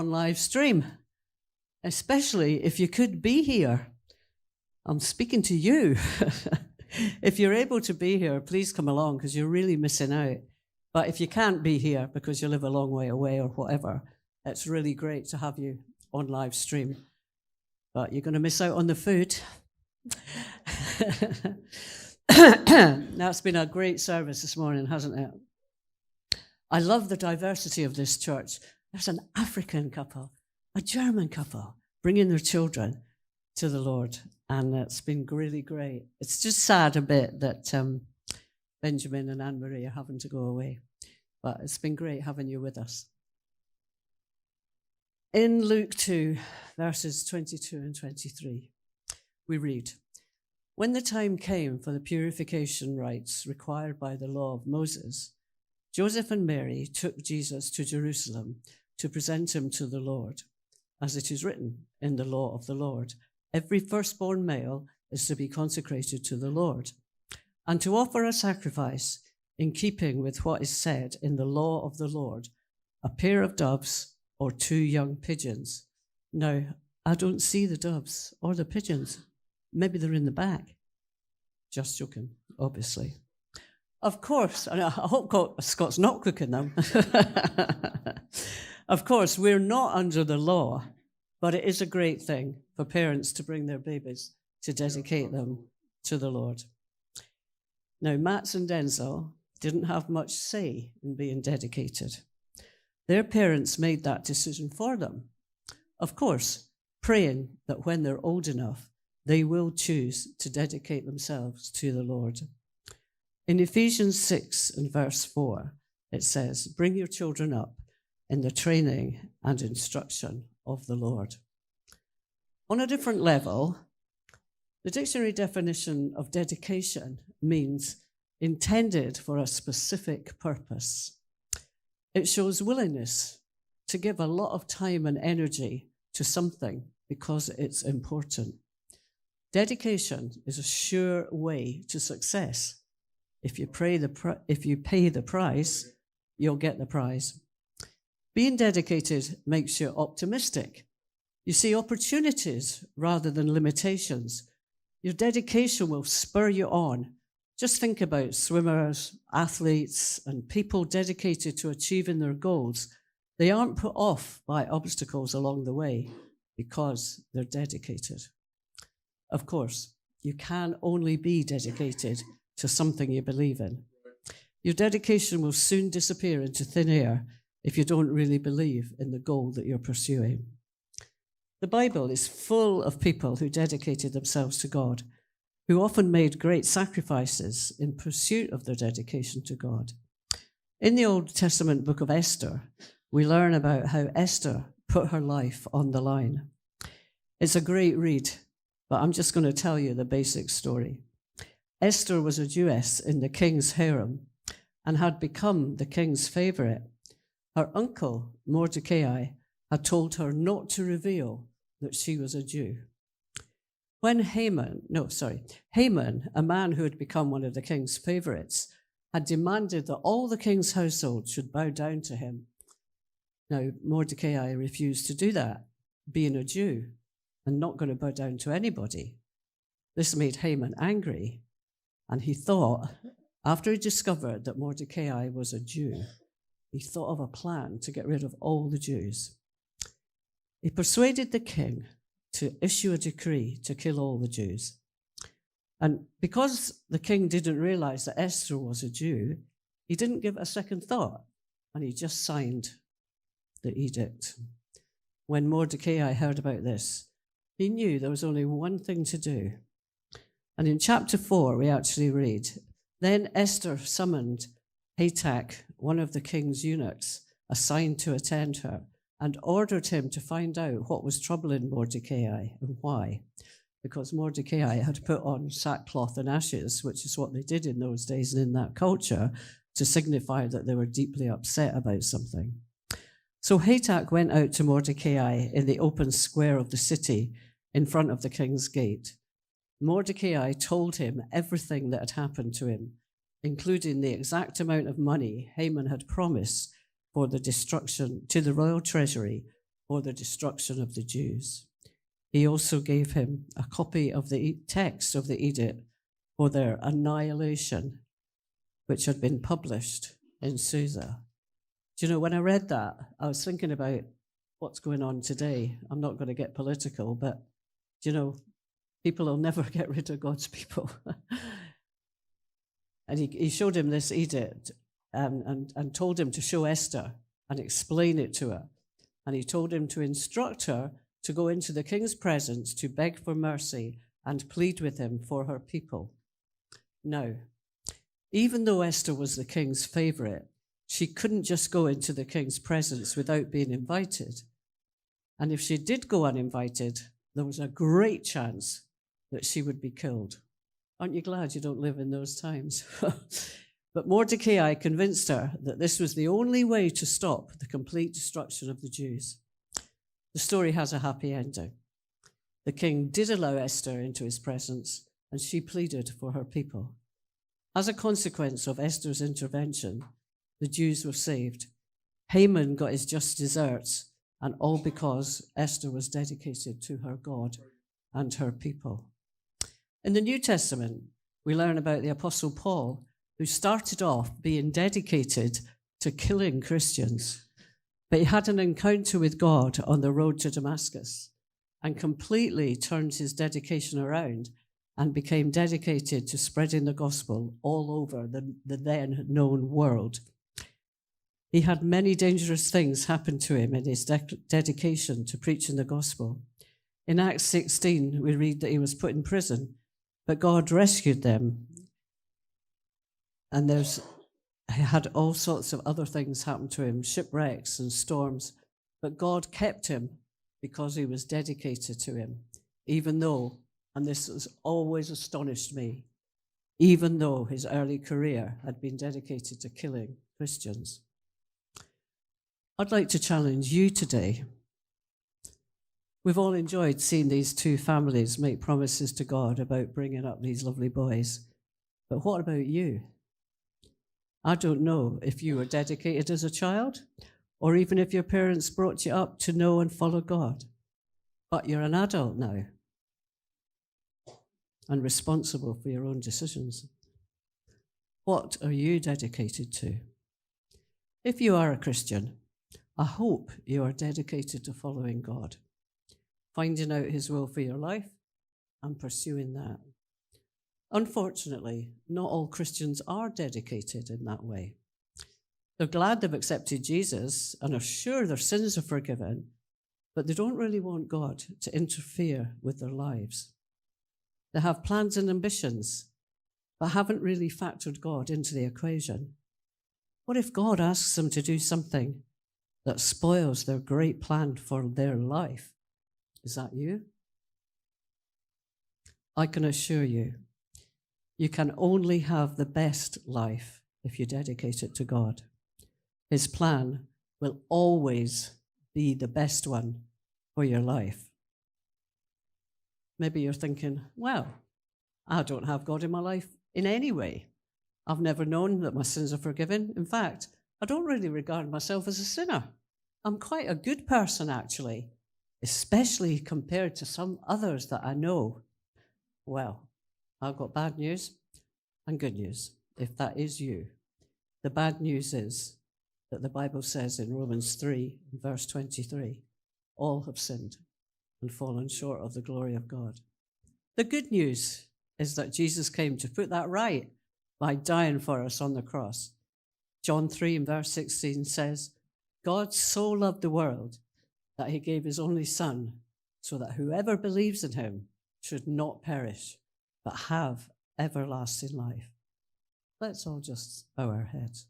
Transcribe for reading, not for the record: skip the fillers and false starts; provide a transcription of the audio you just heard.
on live stream, especially if you could be here. I'm speaking to you. If you're able to be here, please come along because you're really missing out. But if you can't be here because you live a long way away or whatever, it's really great to have you on live stream. But you're going to miss out on the food. That's been a great service this morning, hasn't it? I love the diversity of this church. There's an African couple, a German couple, bringing their children to the Lord. And it's been really great. It's just sad a bit that Benjamin and Anne-Marie are having to go away. But it's been great having you with us. In Luke 2, verses 22 and 23, we read, "When the time came for the purification rites required by the law of Moses, Joseph and Mary took Jesus to Jerusalem to present him to the Lord. As it is written in the law of the Lord, every firstborn male is to be consecrated to the Lord, and to offer a sacrifice in keeping with what is said in the law of the Lord, a pair of doves or 2 young pigeons." Now, I don't see the doves or the pigeons. Maybe they're in the back. Just joking, obviously. Of course, and I hope Scott's not cooking them. Of course, we're not under the law, but it is a great thing for parents to bring their babies to dedicate them to the Lord. Now, Matt and Denzel didn't have much say in being dedicated. Their parents made that decision for them. Of course, praying that when they're old enough, they will choose to dedicate themselves to the Lord. In Ephesians 6 and verse 4, it says, "Bring your children up in the training and instruction of the Lord." On a different level, the dictionary definition of dedication means intended for a specific purpose. It shows willingness to give a lot of time and energy to something because it's important. Dedication is a sure way to success. If you pay the price, you'll get the prize. Being dedicated makes you optimistic. You see opportunities rather than limitations. Your dedication will spur you on. Just think about swimmers, athletes, and people dedicated to achieving their goals. They aren't put off by obstacles along the way because they're dedicated. Of course, you can only be dedicated to something you believe in. Your dedication will soon disappear into thin air if you don't really believe in the goal that you're pursuing. The Bible is full of people who dedicated themselves to God, who often made great sacrifices in pursuit of their dedication to God. In the Old Testament book of Esther, we learn about how Esther put her life on the line. It's a great read, but I'm just going to tell you the basic story. Esther was a Jewess in the king's harem and had become the king's favorite. Her uncle, Mordecai, had told her not to reveal that she was a Jew. When Haman, a man who had become one of the king's favorites, had demanded that all the king's household should bow down to him. Now, Mordecai refused to do that, being a Jew and not going to bow down to anybody. This made Haman angry, and he thought, after he discovered that Mordecai was a Jew, he thought of a plan to get rid of all the Jews. He persuaded the king to issue a decree to kill all the Jews. And because the king didn't realize that Esther was a Jew, he didn't give it a second thought, and he just signed the edict. When Mordecai heard about this, he knew there was only one thing to do. And in chapter 4, we actually read, "Then Esther summoned T.A.W.G, one of the king's eunuchs, assigned to attend her, and ordered him to find out what was troubling Mordecai and why. Because Mordecai had put on sackcloth and ashes, which is what they did in those days and in that culture, to signify that they were deeply upset about something. So T.A.W.G went out to Mordecai in the open square of the city in front of the king's gate. Mordecai told him everything that had happened to him, including the exact amount of money Haman had promised for the destruction to the royal treasury or the destruction of the Jews. He also gave him a copy of the text of the edict for their annihilation, which had been published in Susa. Do you know, when I read that, I was thinking about what's going on today. I'm not going to get political, but, do you know, people will never get rid of God's people. And he showed him this edict and told him to show Esther and explain it to her. And he told him to instruct her to go into the king's presence to beg for mercy and plead with him for her people. Now, even though Esther was the king's favorite, she couldn't just go into the king's presence without being invited. And if she did go uninvited, there was a great chance that she would be killed. Aren't you glad you don't live in those times? But Mordecai convinced her that this was the only way to stop the complete destruction of the Jews. The story has a happy ending. The king did allow Esther into his presence, and she pleaded for her people. As a consequence of Esther's intervention, the Jews were saved. Haman got his just deserts, and all because Esther was dedicated to her God and her people. In the New Testament, we learn about the Apostle Paul, who started off being dedicated to killing Christians. But he had an encounter with God on the road to Damascus and completely turned his dedication around and became dedicated to spreading the gospel all over the then known world. He had many dangerous things happen to him in his dedication to preaching the gospel. In Acts 16, we read that he was put in prison, but God rescued them. And he had all sorts of other things happen to him, shipwrecks and storms, but God kept him because he was dedicated to him, even though, and this has always astonished me, even though his early career had been dedicated to killing Christians. I'd like to challenge you today. We've all enjoyed seeing these two families make promises to God about bringing up these lovely boys, but what about you? I don't know if you were dedicated as a child or even if your parents brought you up to know and follow God, but you're an adult now and responsible for your own decisions. What are you dedicated to? If you are a Christian, I hope you are dedicated to following God, finding out his will for your life and pursuing that. Unfortunately, not all Christians are dedicated in that way. They're glad they've accepted Jesus and are sure their sins are forgiven, but they don't really want God to interfere with their lives. They have plans and ambitions, but haven't really factored God into the equation. What if God asks them to do something that spoils their great plan for their life? Is that you? I can assure you, you can only have the best life if you dedicate it to God. His plan will always be the best one for your life. Maybe you're thinking, well, I don't have God in my life in any way. I've never known that my sins are forgiven. In fact, I don't really regard myself as a sinner. I'm quite a good person, actually, especially compared to some others that I know. Well, I've got bad news and good news, if that is you. The bad news is that the Bible says in Romans 3, verse 23, all have sinned and fallen short of the glory of God. The good news is that Jesus came to put that right by dying for us on the cross. John 3 and verse 16 says, God so loved the world that he gave his only Son so that whoever believes in him should not perish, but have everlasting life. Let's all just bow our heads.